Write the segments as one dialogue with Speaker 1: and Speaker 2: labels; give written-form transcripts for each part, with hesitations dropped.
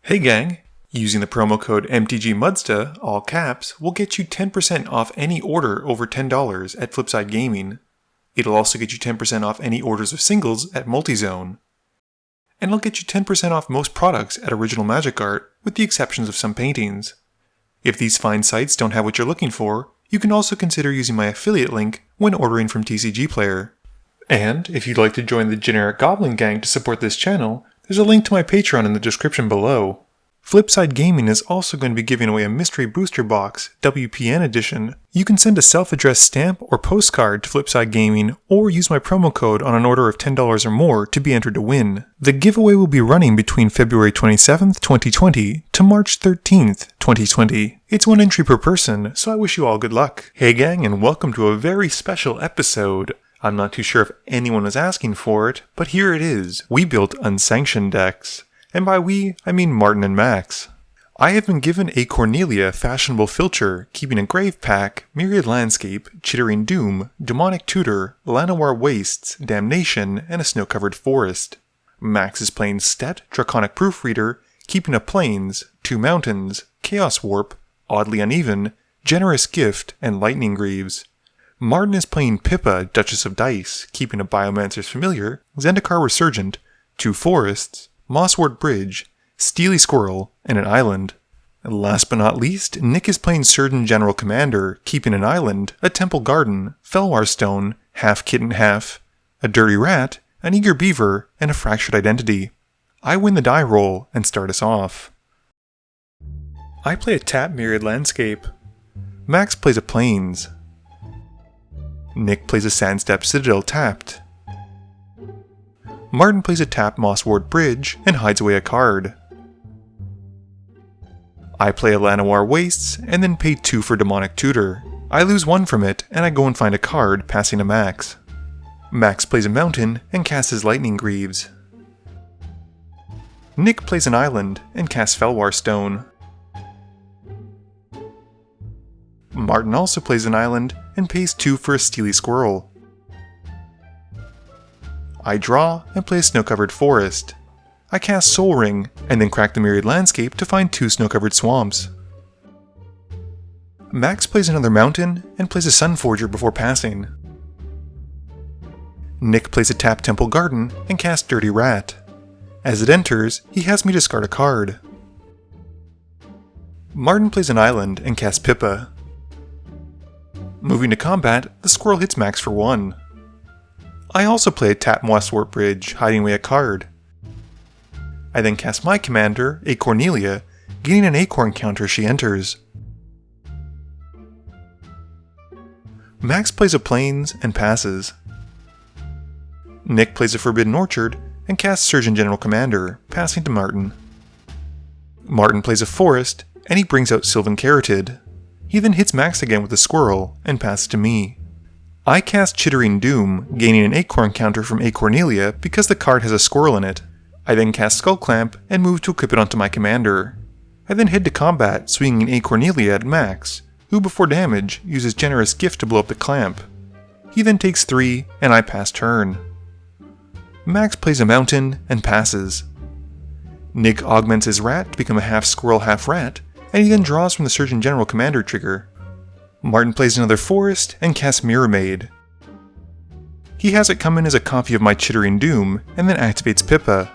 Speaker 1: Hey gang! Using the promo code MTGMudsta, all caps, will get you 10% off any order over $10 at Flipside Gaming. It'll also get you 10% off any orders of singles at Multizone. And it'll get you 10% off most products at Original Magic Art, with the exceptions of some paintings. If these fine sites don't have what you're looking for, you can also consider using my affiliate link when ordering from TCG Player. And if you'd like to join the Generic Goblin Gang to support this channel, there's a link to my Patreon in the description below. Flipside Gaming is also going to be giving away a Mystery Booster Box, WPN edition. You can send a self-addressed stamp or postcard to Flipside Gaming, or use my promo code on an order of $10 or more to be entered to win. The giveaway will be running between February 27th, 2020 to March 13th, 2020. It's one entry per person, so I wish you all good luck. Hey gang, and welcome to a very special episode. I'm not too sure if anyone was asking for it, but here it is. We built Unsanctioned decks. And by we, I mean Martin and Max. I have been given Acornelia Fashionable Filcher, keeping a Grave Pack, Myriad Landscape, Chittering Doom, Demonic Tutor, Llanowar Wastes, Damnation, and a Snow-Covered Forest. Max is playing Stet, Draconic Proofreader, keeping a Plains, 2 Mountains, Chaos Warp, Oddly Uneven, Generous Gift, and Lightning Greaves. Martin is playing Pippa, Duchess of Dice, keeping a Biomancer's Familiar, Zendikar Resurgent, 2 Forests, Mosswort Bridge, Steely Squirrel, and an island. And last but not least, Nick is playing Surgeon General Commander, keeping an island, a Temple Garden, Felwar Stone, half kitten half, a Dirty Rat, an Eager Beaver, and a Fractured Identity. I win the die roll and start us off. I play a tap Myriad Landscape. Max plays a Plains. Nick plays a Sandstep Citadel tapped. Martin plays a tap Mosswort Bridge and hides away a card. I play a Llanowar Wastes and then pay 2 for Demonic Tutor. I lose 1 from it and I go and find a card, passing to Max. Max plays a Mountain and casts his Lightning Greaves. Nick plays an Island and casts Felwar Stone. Martin also plays an Island and pays 2 for a Steely Squirrel. I draw and play a Snow-Covered Forest. I cast Soul Ring and then crack the Myriad Landscape to find 2 Snow-Covered Swamps. Max plays another Mountain and plays a Sunforger before passing. Nick plays a tap Temple Garden and casts Dirty Rat. As it enters, he has me discard a card. Martin plays an Island and casts Pippa. Moving to combat, the squirrel hits Max for 1. I also play a tap Mosswort Bridge, hiding away a card. I then cast my commander, Acornelia, gaining an acorn counter as she enters. Max plays a Plains and passes. Nick plays a Forbidden Orchard and casts Surgeon General Commander, passing to Martin. Martin plays a Forest and he brings out Sylvan Caryatid. He then hits Max again with a squirrel and passes to me. I cast Chittering Doom, gaining an acorn counter from Acornelia because the card has a squirrel in it. I then cast Skull Clamp and move to equip it onto my commander. I then head to combat, swinging Acornelia at Max, who before damage uses Generous Gift to blow up the clamp. He then takes 3 and I pass turn. Max plays a Mountain and passes. Nick augments his rat to become a half squirrel half rat, and he then draws from the Surgeon General Commander trigger. Martin plays another Forest and casts Mirror Maid. He has it come in as a copy of my Chittering Doom and then activates Pippa.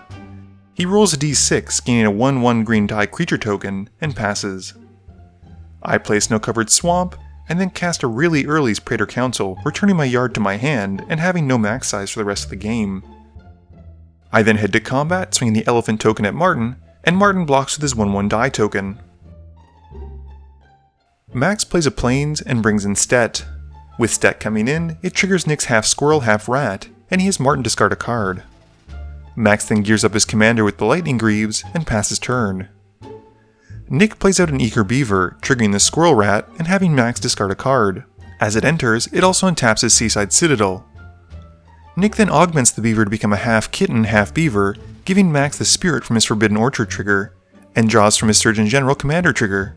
Speaker 1: He rolls a d6, gaining a 1/1 green die creature token, and passes. I play Snow-Covered Swamp and then cast a really early Praetor Council, returning my yard to my hand and having no max size for the rest of the game. I then head to combat, swinging the Elephant token at Martin, and Martin blocks with his 1/1 die token. Max plays a Plains and brings in Stet. With Stet coming in, it triggers Nick's half squirrel half rat, and he has Martin discard a card. Max then gears up his commander with the Lightning Greaves and passes turn. Nick plays out an Eager Beaver, triggering the squirrel rat and having Max discard a card. As it enters, it also untaps his Seaside Citadel. Nick then augments the beaver to become a half kitten half beaver, giving Max the spirit from his Forbidden Orchard trigger, and draws from his Surgeon General Commander trigger.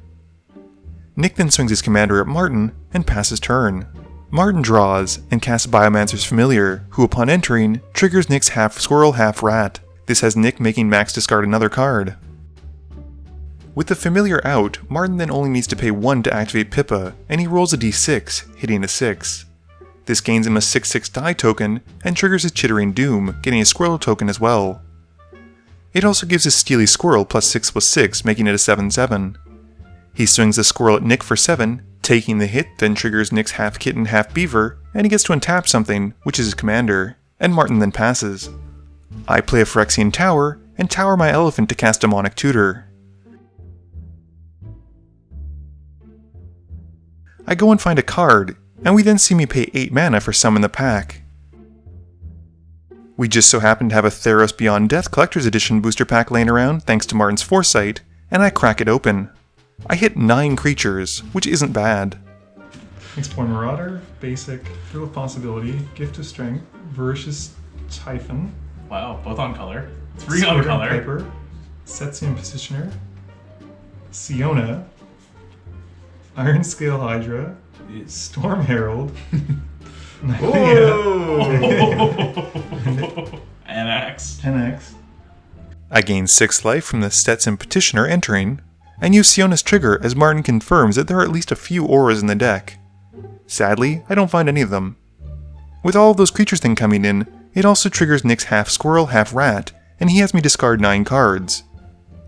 Speaker 1: Nick then swings his commander at Martin and passes turn. Martin draws and casts Biomancer's Familiar, who upon entering, triggers Nick's half squirrel half rat. This has Nick making Max discard another card. With the familiar out, Martin then only needs to pay 1 to activate Pippa, and he rolls a d6, hitting a 6. This gains him a 6/6 die token, and triggers his Chittering Doom, getting a squirrel token as well. It also gives his Steely Squirrel +6/+6, making it a 7/7. He swings the squirrel at Nick for 7, taking the hit, then triggers Nick's half kitten, half beaver, and he gets to untap something, which is his commander, and Martin then passes. I play a Phyrexian Tower, and tower my elephant to cast Demonic Tutor. I go and find a card, and we then see me pay 8 mana for Summon the Pack. We just so happen to have a Theros Beyond Death Collector's Edition booster pack laying around thanks to Martin's foresight, and I crack it open. I hit 9 creatures, which isn't bad. Explore Marauder, Basic, Thrill of Possibility, Gift of Strength, Voracious Typhon.
Speaker 2: Wow, both on color. 3 on color.
Speaker 1: Piper, Setzian Positioner, Siona, Iron Scale Hydra, Storm Herald, NX. I gain 6 life from the Stetson Petitioner entering, and use Siona's trigger as Martin confirms that there are at least a few auras in the deck. Sadly, I don't find any of them. With all of those creatures then coming in, it also triggers Nick's half squirrel, half rat, and he has me discard 9 cards.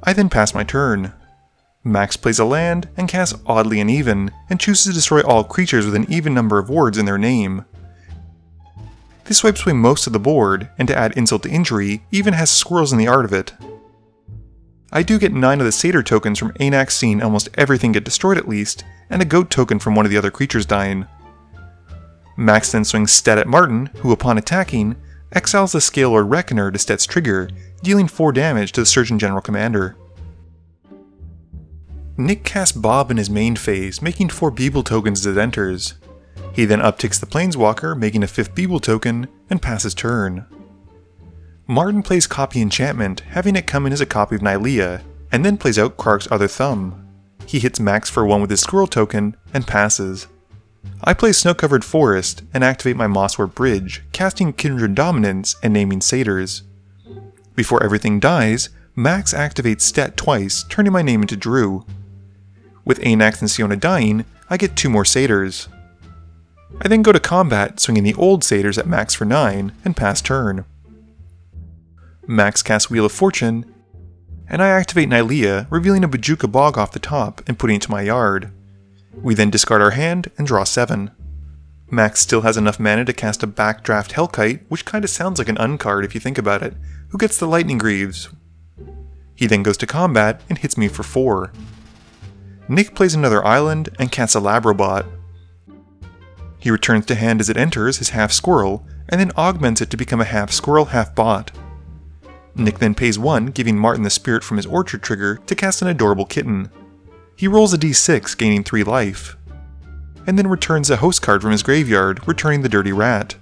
Speaker 1: I then pass my turn. Max plays a land and casts Oddly Uneven, and chooses to destroy all creatures with an even number of words in their name. This wipes away most of the board, and to add insult to injury, even has squirrels in the art of it. I do get 9 of the Satyr tokens from Anax seeing almost everything get destroyed at least, and a goat token from one of the other creatures dying. Max then swings Stet at Martin, who upon attacking, exiles the Scalelord Reckoner to Stet's trigger, dealing 4 damage to the Surgeon General Commander. Nick casts Bob in his main phase, making 4 Beeble tokens as it enters. He then upticks the Planeswalker, making a 5th Beeble token, and passes turn. Martin plays Copy Enchantment, having it come in as a copy of Nylea, and then plays out Krark's Other Thumb. He hits Max for 1 with his Squirrel token, and passes. I play Snow-Covered Forest, and activate my Mosswort Bridge, casting Kindred Dominance and naming Satyrs. Before everything dies, Max activates Stet twice, turning my name into Drew. With Anax and Siona dying, I get 2 more Satyrs. I then go to combat, swinging the old Satyrs at Max for 9, and pass turn. Max casts Wheel of Fortune, and I activate Nylea, revealing a Bojuka Bog off the top and putting it to my yard. We then discard our hand and draw 7. Max still has enough mana to cast a Backdraft Hellkite, which kinda sounds like an uncard if you think about it, who gets the Lightning Greaves. He then goes to combat and hits me for 4. Nick plays another island and casts a Labrobot. He returns to hand as it enters his half squirrel, and then augments it to become a half squirrel, half bot. Nick then pays 1, giving Martin the spirit from his orchard trigger to cast an adorable kitten. He rolls a d6, gaining 3 life, and then returns a host card from his graveyard, returning the dirty rat.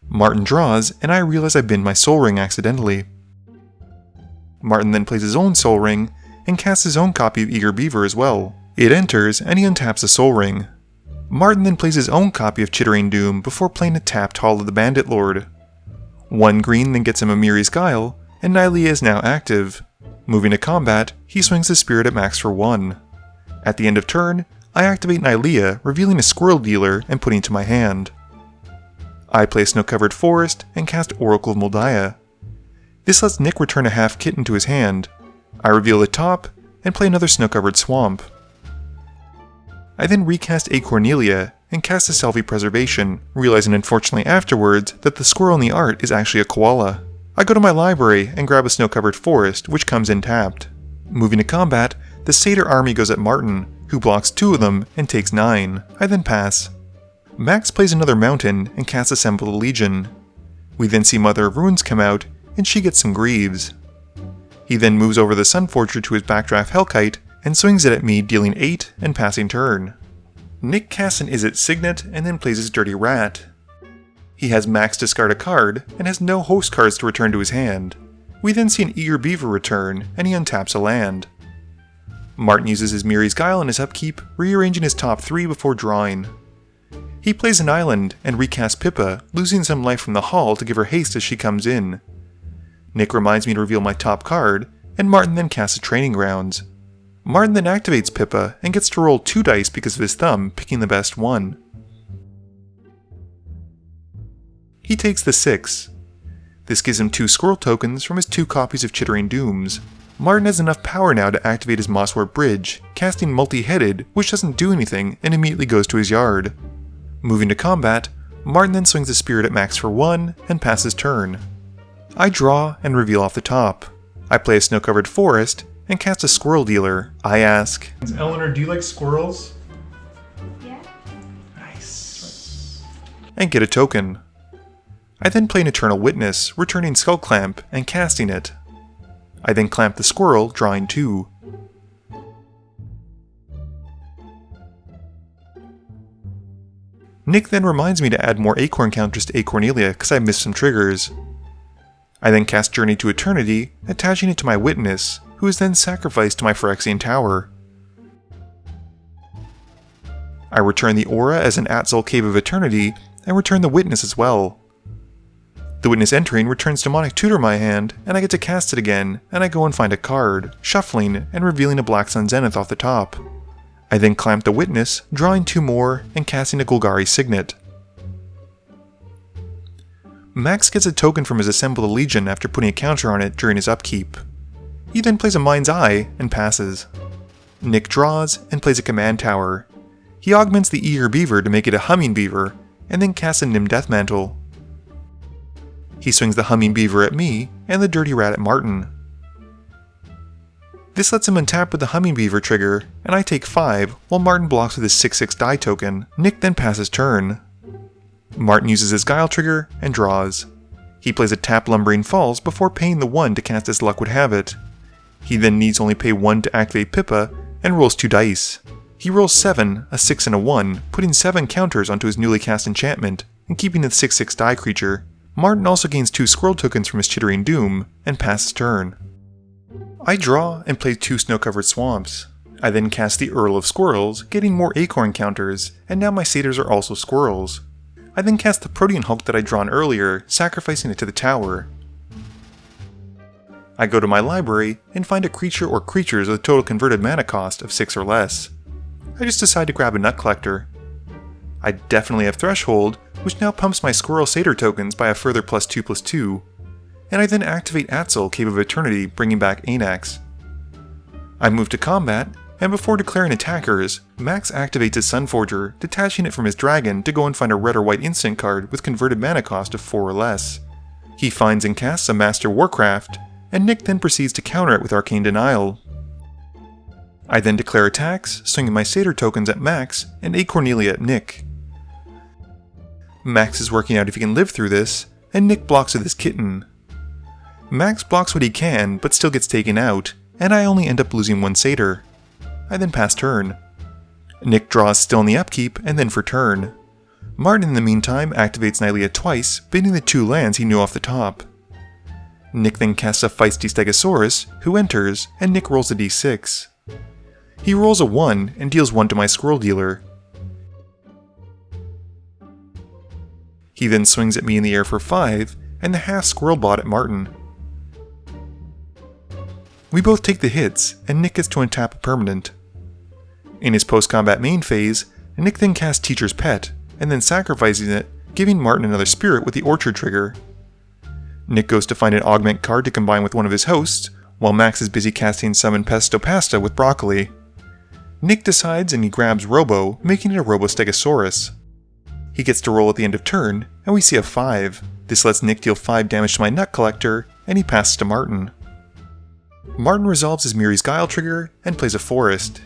Speaker 1: Martin draws, and I realize I binned my Soul Ring accidentally. Martin then plays his own Soul Ring, and casts his own copy of Eager Beaver as well. It enters, and he untaps the Soul Ring. Martin then plays his own copy of Chittering Doom before playing a tapped Hall of the Bandit Lord. 1 green then gets him a Miri's Guile, and Nylea is now active. Moving to combat, he swings his spirit at Max for 1. At the end of turn, I activate Nylea, revealing a Squirrel Dealer and putting to my hand. I play Snow-Covered Forest and cast Oracle of Moldiah. This lets Nick return a half kitten to his hand. I reveal the top, and play another Snow-Covered Swamp. I then recast Acornelia, and cast a Selfie Preservation, realizing unfortunately afterwards that the squirrel in the art is actually a koala. I go to my library and grab a Snow-Covered Forest, which comes in tapped. Moving to combat, the Satyr army goes at Martin, who blocks 2 of them and takes 9. I then pass. Max plays another mountain and casts Assemble the Legion. We then see Mother of Runes come out, and she gets some Greaves. He then moves over the Sunforger to his Backdraft Hellkite, and swings it at me, dealing 8 and passing turn. Nick casts an Izzet Signet, and then plays his Dirty Rat. He has Max discard a card, and has no host cards to return to his hand. We then see an Eager Beaver return, and he untaps a land. Martin uses his Miri's Guile in his upkeep, rearranging his top 3 before drawing. He plays an island, and recasts Pippa, losing some life from the hall to give her haste as she comes in. Nick reminds me to reveal my top card, and Martin then casts a Training Grounds. Martin then activates Pippa and gets to roll 2 dice because of his thumb picking the best one. He takes the 6. This gives him 2 squirrel tokens from his 2 copies of Chittering Dooms. Martin has enough power now to activate his Mosswort Bridge, casting Multi-Headed, which doesn't do anything and immediately goes to his yard. Moving to combat, Martin then swings a Spirit at max for 1 and passes turn. I draw and reveal off the top. I play a snow-covered forest and cast a Squirrel Dealer. I ask,
Speaker 2: Eleanor, do you like squirrels?
Speaker 3: Yeah.
Speaker 2: Nice.
Speaker 1: and get a token. I then play an Eternal Witness, returning Skull Clamp and casting it. I then clamp the squirrel, drawing 2. Nick then reminds me to add more acorn counters to Acornelia because I missed some triggers. I then cast Journey to Eternity, attaching it to my witness, who is then sacrificed to my Phyrexian Tower. I return the aura as an Atzol Cave of Eternity, and return the witness as well. The witness entering returns Demonic Tutor my hand, and I get to cast it again, and I go and find a card, shuffling and revealing a Black Sun Zenith off the top. I then clamp the witness, drawing 2 more, and casting a Golgari Signet. Max gets a token from his Assembled Legion after putting a counter on it during his upkeep. He then plays a Mind's Eye and passes. Nick draws and plays a Command Tower. He augments the Eager Beaver to make it a Humming Beaver, and then casts a Nim Deathmantle. He swings the Humming Beaver at me, and the Dirty Rat at Martin. This lets him untap with the Humming Beaver trigger, and I take 5, while Martin blocks with his 6/6 die token. Nick then passes turn. Martin uses his Guile trigger, and draws. He plays a tap Lumbering Falls before paying the 1 to cast as luck would have it. He then needs only pay 1 to activate Pippa, and rolls 2 dice. He rolls 7, a 6 and a 1, putting 7 counters onto his newly cast enchantment, and keeping the 6/6 die creature. Martin also gains 2 squirrel tokens from his Chittering Doom, and passes turn. I draw and play 2 snow-covered swamps. I then cast the Earl of Squirrels, getting more acorn counters, and now my satyrs are also squirrels. I then cast the Protean Hulk that I'd drawn earlier, sacrificing it to the tower. I go to my library and find a creature or creatures with a total converted mana cost of 6 or less. I just decide to grab a Nut Collector. I definitely have Threshold, which now pumps my Squirrel Satyr tokens by a further +2/+2, and I then activate Atzol, Cave of Eternity, bringing back Anax. I move to combat, and before declaring attackers, Max activates his Sunforger, detaching it from his dragon to go and find a red or white instant card with converted mana cost of 4 or less. He finds and casts a Master Warcraft, and Nick then proceeds to counter it with Arcane Denial. I then declare attacks, swinging my Satyr tokens at Max and Acornelia at Nick. Max is working out if he can live through this, and Nick blocks with his kitten. Max blocks what he can, but still gets taken out, and I only end up losing 1 satyr. I then pass turn. Nick draws still in the upkeep, and then for turn. Martin in the meantime activates Nylea twice, bidding the 2 lands he knew off the top. Nick then casts a feisty Stegosaurus, who enters, and Nick rolls a d6. He rolls a 1 and deals 1 to my Squirrel Dealer. He then swings at me in the air for 5, and the half Squirrel Bot at Martin. We both take the hits, and Nick gets to untap a permanent. In his post-combat main phase, Nick then casts Teacher's Pet, and then sacrificing it, giving Martin another spirit with the Orchard trigger. Nick goes to find an augment card to combine with one of his hosts, while Max is busy casting Summon Pesto Pasta with Broccoli. Nick decides and he grabs Robo, making it a Robo Stegosaurus. He gets to roll at the end of turn, and we see a 5. This lets Nick deal 5 damage to my Nut Collector, and he passes to Martin. Martin resolves his Miri's Guile trigger, and plays a Forest.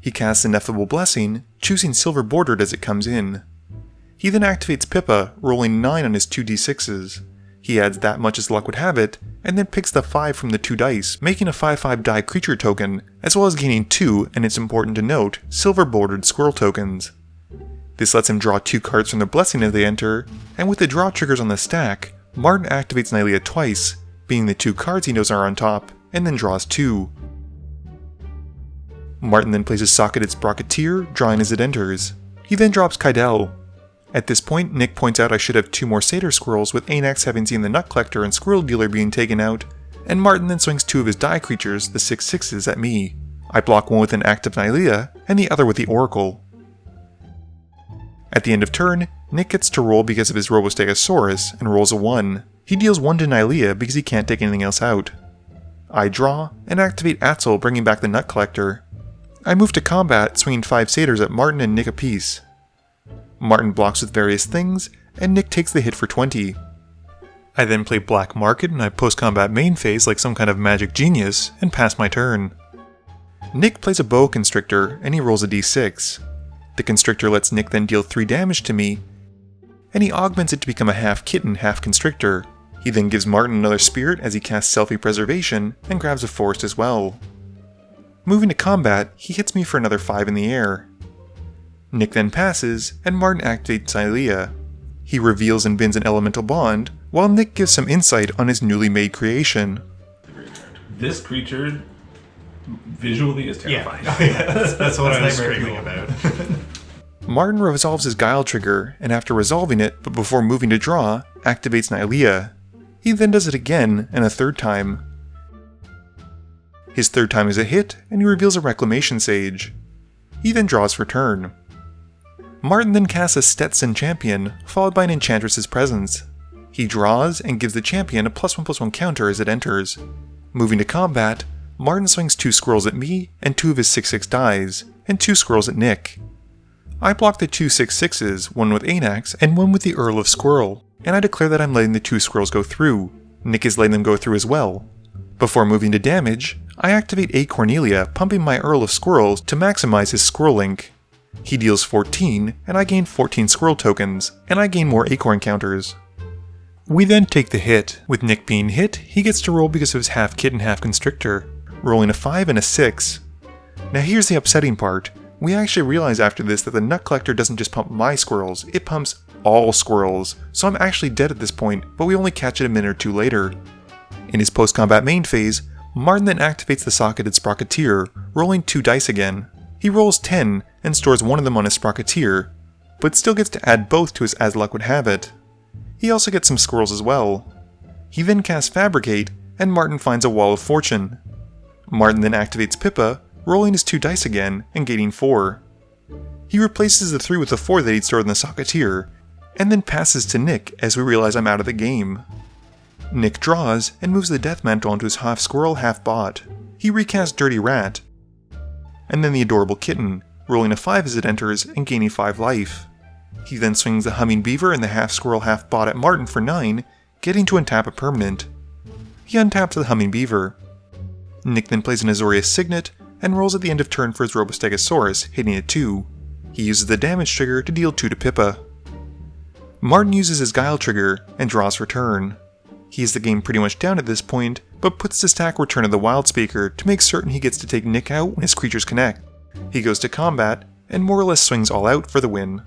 Speaker 1: He casts Ineffable Blessing, choosing Silver Bordered as it comes in. He then activates Pippa, rolling 9 on his 2d6s. He adds that much as luck would have it, and then picks the 5 from the 2 dice, making a 5/5 die creature token, as well as gaining 2, and it's important to note, Silver Bordered Squirrel tokens. This lets him draw 2 cards from the blessing as they enter, and with the draw triggers on the stack, Martin activates Nylea twice, being the 2 cards he knows are on top, and then draws 2. Martin then plays a Socketed Sprocketeer, drawing as it enters. He then drops Kydell. At this point, Nick points out I should have 2 more Satyr Squirrels with Anax having seen the Nut Collector and Squirrel Dealer being taken out, and Martin then swings 2 of his die creatures, the 6/6s, at me. I block one with an active Nylea, and the other with the Oracle. At the end of turn, Nick gets to roll because of his Robostegosaurus, and rolls a 1. He deals 1 to Nylea because he can't take anything else out. I draw, and activate Atzel, bringing back the Nut Collector. I move to combat, swinging 5 satyrs at Martin and Nick apiece. Martin blocks with various things, and Nick takes the hit for 20. I then play Black Market and I post-combat main phase like some kind of magic genius, and pass my turn. Nick plays a Boa Constrictor, and he rolls a d6. The Constrictor lets Nick then deal 3 damage to me, and he augments it to become a half kitten, half constrictor. He then gives Martin another spirit as he casts Selfie-Preservation, and grabs a forest as well. Moving to combat, he hits me for another 5 in the air. Nick then passes, and Martin activates Nylea. He reveals and bins an Elemental Bond, while Nick gives some insight on his newly made creation.
Speaker 3: This creature visually is terrifying.
Speaker 2: That's what I was screaming
Speaker 3: cool.
Speaker 2: about.
Speaker 1: Martin resolves his Guile trigger, and after resolving it, but before moving to draw, activates Nylea. He then does it again, and a 3rd time. His 3rd time is a hit, and he reveals a Reclamation Sage. He then draws for turn. Martin then casts a Stetson Champion, followed by an Enchantress's Presence. He draws, and gives the champion a +1/+1 counter as it enters. Moving to combat, Martin swings 2 squirrels at me, and 2 of his 6/6 dies, and 2 squirrels at Nick. I block the 2 6/6s, one with Anax, and one with the Earl of Squirrel, and I declare that I'm letting the 2 squirrels go through. Nick is letting them go through as well. Before moving to damage, I activate Acornelia, pumping my Earl of Squirrels to maximize his Squirrel Link. He deals 14, and I gain 14 squirrel tokens, and I gain more acorn counters. We then take the hit. With Nick being hit, he gets to roll because of his half kitten, half constrictor, rolling a 5 and a 6. Now here's the upsetting part. We actually realize after this that the Nut Collector doesn't just pump my squirrels, it pumps all squirrels, so I'm actually dead at this point, but we only catch it a minute or 2 later. In his post-combat main phase, Martin then activates the Socketed Sprocketeer, rolling 2 dice again. He rolls 10, and stores 1 of them on his Sprocketeer, but still gets to add both to his As Luck Would Have It. He also gets some squirrels as well. He then casts Fabricate, and Martin finds a Wall of Fortune. Martin then activates Pippa, rolling his 2 dice again, and gaining 4. He replaces the 3 with the 4 that he'd stored in the Socketeer, and then passes to Nick as we realize I'm out of the game. Nick draws, and moves the Death Mantle onto his half squirrel, half bot. He recasts Dirty Rat, and then the Adorable Kitten, rolling a 5 as it enters, and gaining 5 life. He then swings the Humming Beaver and the half squirrel, half bot at Martin for 9, getting to untap a permanent. He untaps the Humming Beaver. Nick then plays an Azorius Signet, and rolls at the end of turn for his Robostegosaurus, hitting it 2. He uses the damage trigger to deal 2 to Pippa. Martin uses his Guile trigger, and draws for turn. He has the game pretty much down at this point, but puts to stack Return of the Wild Speaker to make certain he gets to take Nick out when his creatures connect. He goes to combat, and more or less swings all out for the win.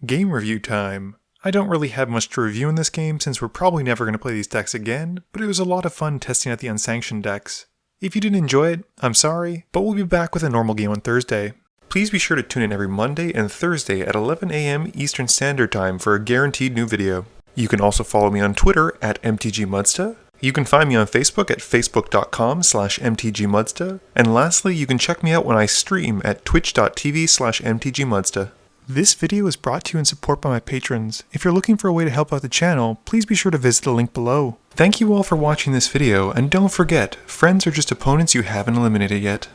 Speaker 1: Game review time. I don't really have much to review in this game since we're probably never going to play these decks again, but it was a lot of fun testing out the Unsanctioned decks. If you didn't enjoy it, I'm sorry, but we'll be back with a normal game on Thursday. Please be sure to tune in every Monday and Thursday at 11 AM Eastern Standard Time for a guaranteed new video. You can also follow me on Twitter at MTGMudsta. You can find me on Facebook at facebook.com/MTGMudsta. And lastly, you can check me out when I stream at twitch.tv/MTGMudsta. This video is brought to you in support by my patrons. If you're looking for a way to help out the channel, please be sure to visit the link below. Thank you all for watching this video, and don't forget, friends are just opponents you haven't eliminated yet.